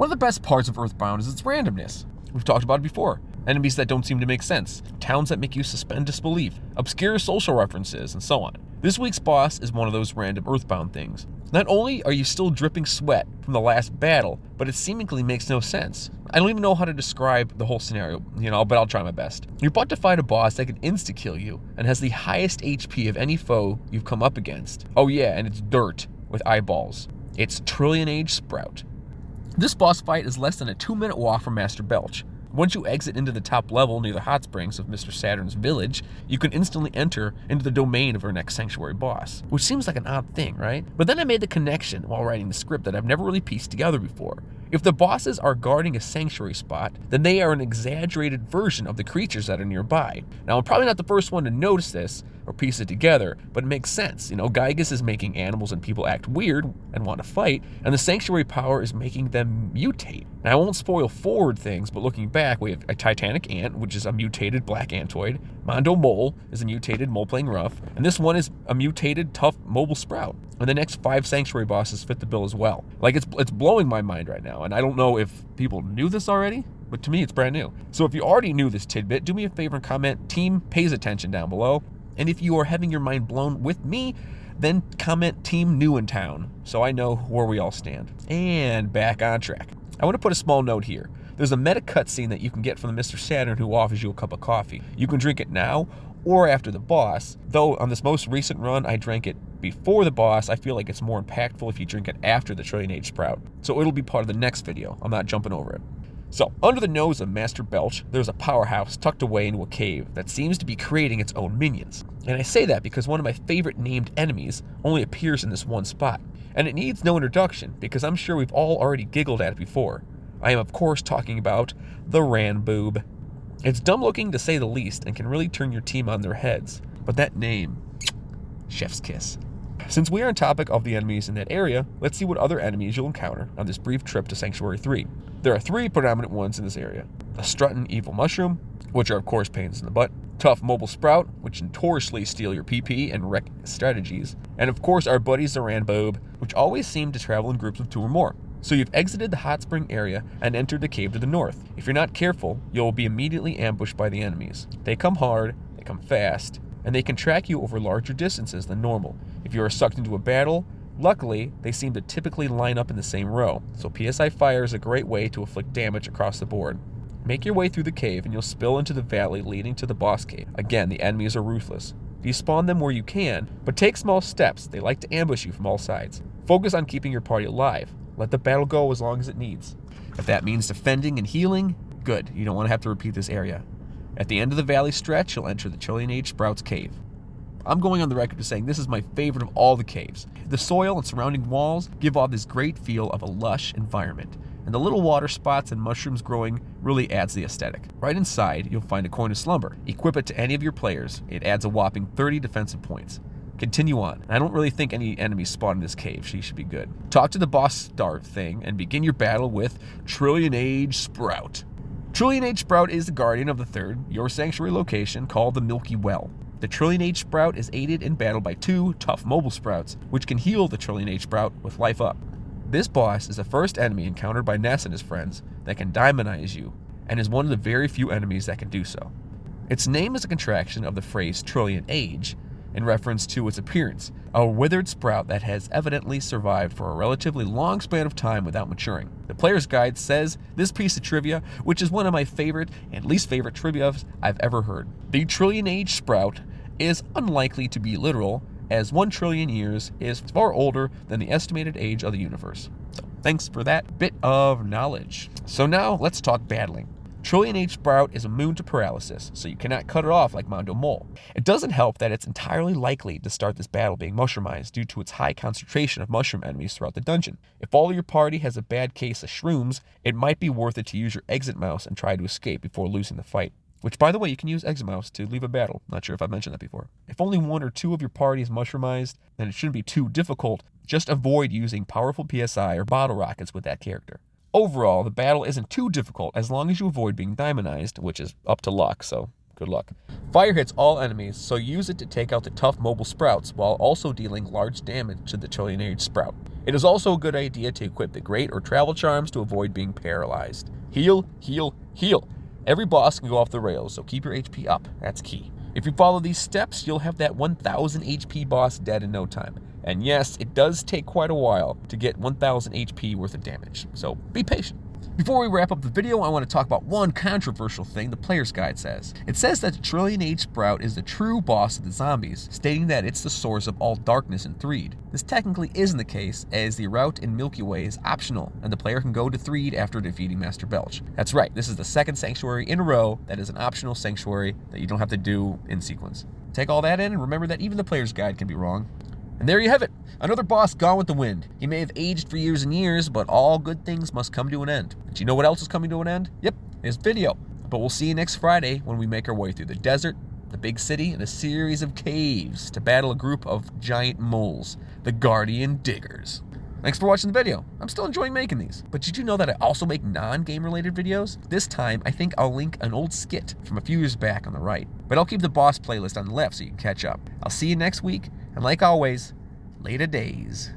One of the best parts of Earthbound is its randomness. We've talked about it before. Enemies that don't seem to make sense, towns that make you suspend disbelief, obscure social references, and so on. This week's boss is one of those random Earthbound things. Not only are you still dripping sweat from the last battle, but it seemingly makes no sense. I don't even know how to describe the whole scenario, but I'll try my best. You're about to fight a boss that can insta-kill you and has the highest HP of any foe you've come up against. Oh yeah, and it's dirt with eyeballs. It's Trillionage Sprout. This boss fight is less than a 2-minute walk from Master Belch. Once you exit into the top level near the hot springs of Mr. Saturn's village, you can instantly enter into the domain of our next sanctuary boss, which seems like an odd thing, right? But then I made the connection while writing the script that I've never really pieced together before. If the bosses are guarding a sanctuary spot, then they are an exaggerated version of the creatures that are nearby. Now, I'm probably not the first one to notice this or piece it together, but it makes sense. Gygas is making animals and people act weird and want to fight, and the sanctuary power is making them mutate. Now, I won't spoil forward things, but looking back, we have a Titanic Ant, which is a mutated black antoid. Mondo Mole is a mutated mole-playing rough, and this one is a mutated tough mobile sprout. And the next 5 sanctuary bosses fit the bill as well. Like, it's blowing my mind right now, and I don't know if people knew this already, but to me, it's brand new. So if you already knew this tidbit, do me a favor and comment Team Pays Attention down below. And if you are having your mind blown with me, then comment Team New in Town, so I know where we all stand. And back on track. I want to put a small note here. There's a meta cutscene that you can get from the Mr. Saturn who offers you a cup of coffee. You can drink it now or after the boss, though on this most recent run, I drank it before the boss. I feel like it's more impactful if you drink it after the Trillionage Sprout, so it'll be part of the next video. I'm not jumping over it. So, under the nose of Master Belch, there's a powerhouse tucked away into a cave that seems to be creating its own minions. And I say that because one of my favorite named enemies only appears in this one spot. And it needs no introduction, because I'm sure we've all already giggled at it before. I am of course talking about the Ranboob. It's dumb looking to say the least, and can really turn your team on their heads. But that name, chef's kiss. Since we are on topic of the enemies in that area, let's see what other enemies you'll encounter on this brief trip to Sanctuary 3. There are 3 predominant ones in this area. A strutting evil mushroom, which are of course pains in the butt. Tough mobile sprout, which notoriously steal your PP and wreck strategies. And of course our buddies the Ranboob, which always seem to travel in groups of 2 or more. So you've exited the hot spring area and entered the cave to the north. If you're not careful, you'll be immediately ambushed by the enemies. They come hard, they come fast, and they can track you over larger distances than normal. If you are sucked into a battle, luckily, they seem to typically line up in the same row, so PSI fire is a great way to inflict damage across the board. Make your way through the cave and you'll spill into the valley leading to the boss cave. Again, the enemies are ruthless. Despawn them where you can, but take small steps. They like to ambush you from all sides. Focus on keeping your party alive. Let the battle go as long as it needs. If that means defending and healing, good. You don't want to have to repeat this area. At the end of the valley stretch, you'll enter the Trillionage Sprout's cave. I'm going on the record to saying this is my favorite of all the caves. The soil and surrounding walls give off this great feel of a lush environment, and the little water spots and mushrooms growing really adds the aesthetic. Right inside, you'll find a Coin of Slumber. Equip it to any of your players. It adds a whopping 30 defensive points. Continue on. I don't really think any enemies spawn in this cave. She should be good. Talk to the boss start thing and begin your battle with Trillionage Sprout. Trillionage Sprout is the guardian of the third, your sanctuary location, called the Milky Well. The Trillionage Sprout is aided in battle by 2 tough mobile sprouts, which can heal the Trillionage Sprout with life up. This boss is the first enemy encountered by Ness and his friends that can diamondize you, and is one of the very few enemies that can do so. Its name is a contraction of the phrase Trillionage, in reference to its appearance, a withered sprout that has evidently survived for a relatively long span of time without maturing. The player's guide says this piece of trivia, which is one of my favorite and least favorite trivia I've ever heard. The Trillionage Sprout is unlikely to be literal, as 1 trillion years is far older than the estimated age of the universe. So thanks for that bit of knowledge. So now let's talk battling. Trillionage Sprout is immune to paralysis, so you cannot cut it off like Mondo Mole. It doesn't help that it's entirely likely to start this battle being mushroomized due to its high concentration of mushroom enemies throughout the dungeon. If all of your party has a bad case of shrooms, it might be worth it to use your exit mouse and try to escape before losing the fight. Which, by the way, you can use exit mouse to leave a battle. Not sure if I've mentioned that before. If only 1 or 2 of your party is mushroomized, then it shouldn't be too difficult. Just avoid using powerful PSI or bottle rockets with that character. Overall, the battle isn't too difficult as long as you avoid being diamondized, which is up to luck, so Good luck. Fire hits all enemies, so use it to take out the tough mobile sprouts while also dealing large damage to the Trillionage sprout. It is also a good idea to equip the Great or Travel Charms to avoid being paralyzed. Heal, heal, heal. Every boss can go off the rails, so keep your HP up. That's key. If you follow these steps, you'll have that 1000 HP boss dead in no time. And yes, it does take quite a while to get 1000 HP worth of damage, so be patient. Before we wrap up the video, I want to talk about one controversial thing the player's guide says. It says that the Trillionage Sprout is the true boss of the zombies, stating that it's the source of all darkness in Threed. This technically isn't the case, as the route in Milky Way is optional, and the player can go to Threed after defeating Master Belch. That's right, this is the second sanctuary in a row that is an optional sanctuary that you don't have to do in sequence. Take all that in and remember that even the player's guide can be wrong. And there you have it, another boss gone with the wind. He may have aged for years and years, but all good things must come to an end. And you know what else is coming to an end? Yep, this video. But we'll see you next Friday when we make our way through the desert, the big city, and a series of caves to battle a group of giant moles, the Guardian Diggers. Thanks for watching the video. I'm still enjoying making these. But did you know that I also make non-game related videos? This time, I think I'll link an old skit from a few years back on the right. But I'll keep the boss playlist on the left so you can catch up. I'll see you next week, and like always, later days.